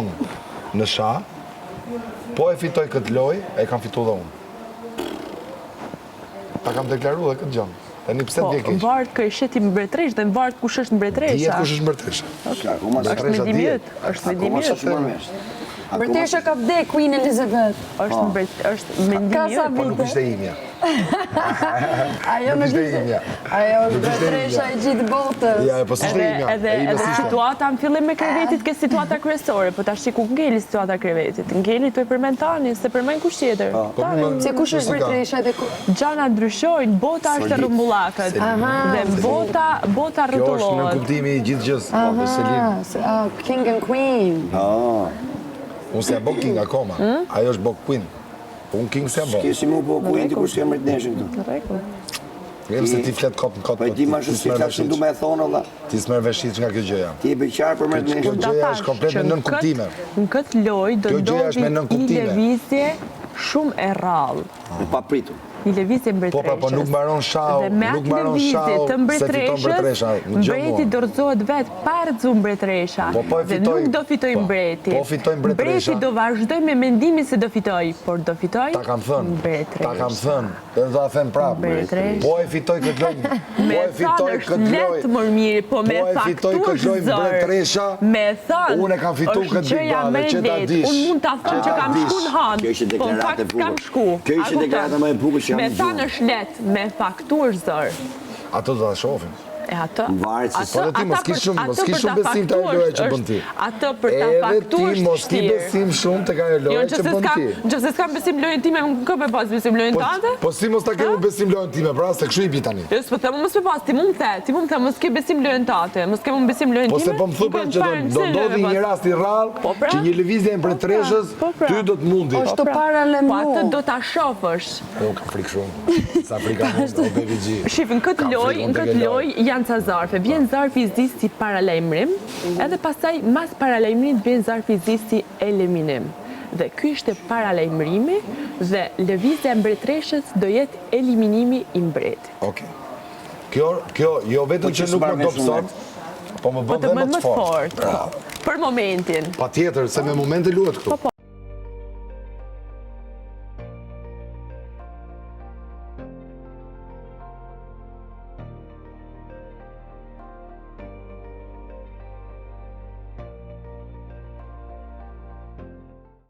unë në sha, po e fitoj këtë loj, e kam fitu dhe unë. Ta kam deklaru dhe këtë gjënë. Tani pse të keq? Vartë kë sheti mbretresh dhe vartë kush është mbretresha. Dihet kush është mbretresha. Është me dimjet. Është me dimjet. Mbretresha ka vdek Queen Elizabeth. Është me dimjet. Po nuk ishte imja. Ajo nuk ishte imja. Ajo është mbretresha e gjithë botës. Ja, po s'ishte imja. Edhe situata në fillim me krevetit ke situata kryesore, po tash ku ngeli situata krevetit. Ngeli të e përmend tani, se përmend kush tjetër. Se kush është mbretresha dhe gjana ndryshojnë, bota është e rrumbullakët. Dhe bota rrotullohet. Kjo është në kuptimi i gjithë gjës. King and Queen. Unë se e bo king akoma, ajo është bo queen. Unë king se e bo. S'ke si mu bo queen ti kur s'ke mbretneshën këtu. Jem se ti flet kopë në kotë. Po e ti ma shumë si flasë du me e thonë, Allah. Ti s'merë veshit nga kjo gjëja. Ti e beqarë për mbretneshën. Kjo gjëja është komplet me nën kuptime. Në këtë loj do ndodhi një lëvizje shumë e rrallë. Pa pritur. Një lëvizje mbretreshës. Po nuk mbaron shau, nuk mbaron shau, se fiton mbretresha. Mbreti dorëzohet vetë pa rëzu mbretresha. Dhe nuk do fitoj mbreti. Po fitoj mbretresha. Mbreti do vazhdoj me mendimin se do fitoj, por do fitoj mbretresha. Ta kam thënë, dhe do a them prapë. Po e fitoj këtë lojnë. Me thënë është letë mërë mirë, po me faktur zërë. Me thënë, unë e kam fitu këtë bigale, që ta dish. Unë mund të thonë që kam shku në hanë, po në fakt kam shku. Kjo ishte deklarata më e bukur. Me thanë është letë, me faktur zërë. Ato do të shofim. E atë? Po dhe ti mos ki shumë besim të ajo loja që bën ti. Atë për ta faktur është ti mos ki besim shumë të ajo loja që bën ti. Nëse s'kam besim lojën time, kë me pas besim lojën tante? Po si mos ta kemi besim lojën time, pra se kështu i bi tani. Jo, s'po them mos me pas, ti mund të mos ke besim lojën tante, mos ke mund besim lojën time. Po se po më thupa që do ndodhi një rast i rrallë, që një lëvizje e mbretëreshës, ty do të mundi. Është paralajmëruar. Po atë do ta shohësh. Po ka frikë shumë. Sa frika mund, o bebigji. Shif, në këtë lojë janë ca zarfe. Vjen zarfi i zis si paralajmërim, edhe pastaj mas paralajmërimit vjen zarfi i zis si eliminim. Dhe ky ishte paralajmërimi dhe lëvizja e mbretreshës do jetë eliminimi i mbretit. Okej. Kjo jo vetëm që nuk më dobëson, po më bën dhe më të fortë. Për momentin. Patjetër, se me momente luhet këtu.